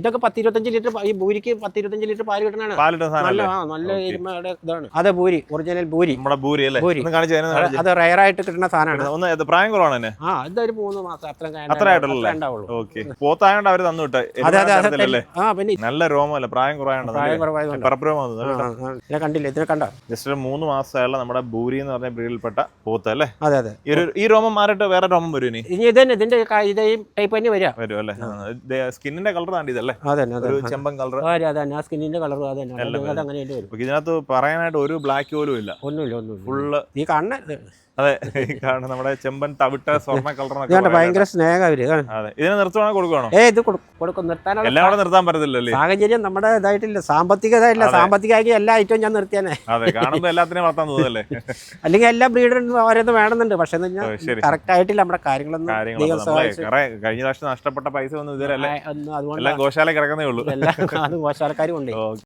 ഇതൊക്കെ 10-25 ലിറ്റർ ഈ ബൂരിക്ക് 10-25 ലിറ്റർ പാല് കിട്ടണതാണ്. നല്ല എരുമയുടെ ഇതാണ്. അതെ ബൂരി, ഒറിജിനൽ ബൂരി. നമ്മുടെ ബൂരി അല്ലേ? അത് റയർ ആയിട്ട് കിട്ടുന്ന സാധനമാണ്. പ്രായം കുറവാണ്. ഇതൊരു 3 മാസം അത്ര പോത്തായോണ്ട് അവര് തന്നു വിട്ടെ. പിന്നെ നല്ല രോമല്ല, പ്രായം കുറവായോണ്ട് കണ്ടില്ല, ഇതിനെ കണ്ടോ? ജസ്റ്റ് 3 മാസമായുള്ള നമ്മുടെ ബൂരി എന്ന് പറഞ്ഞ ബ്രീഡിൽപ്പെട്ട പോത്ത് അല്ലേ? അതെ. ഈ രോമം മാറിയിട്ട് വേറെ രോമം വരും ഇനി? ഇതിന്റെ ഇതേയും ടൈപ്പ് തന്നെ വരും അല്ലേ? സ്കിന്നിന്റെ കളർ ആണ് ഇതല്ലേ? ചെമ്പൻ കളർ. സ്കിന്നിന്റെ കളർ അങ്ങനെ ഇതിനകത്ത് പറയാനായിട്ട് ഒരു ബ്ലാക്ക് പോലും ഇല്ല. ഒന്നുമില്ല. ഫുള്ള് ഈ കണ്ണ. അതെ, നമ്മുടെ ചെമ്പൻ തവിട്ട സ്വർണ്ണ കളർ. ഭയങ്കര സ്നേഹം അവര്. അതെ, ഇതിനെ നിർത്തുവാണോ കൊടുക്കണോ? ഇത് കൊടുക്കും. നിർത്താനുള്ള എല്ലാം നിർത്താൻ പറ്റത്തില്ലല്ലേ? സാഹചര്യം നമ്മുടെ ഇതായിട്ടില്ല, സാമ്പത്തികമായി എല്ലാ ഐറ്റവും ഞാൻ നിർത്തിയാനേ. അതെ, കാണുമ്പോ എല്ലാത്തിനും വളർത്താൻ തോന്നല്ലേ? അല്ലെങ്കിൽ എല്ലാ ബ്രീഡറും ഓരോന്ന് വേണമെന്നുണ്ട്. പക്ഷെ കറക്റ്റ് ആയിട്ടില്ല നമ്മുടെ കാര്യങ്ങളൊന്നും. കഴിഞ്ഞ പ്രാവശ്യം നഷ്ടപ്പെട്ട പൈസ ഒന്നും ഇതുവരെ എല്ലാം ഗോശാല കിടക്കുന്നേ ഉള്ളൂ. അത് ഗോശാലക്കാരും ഉണ്ട്.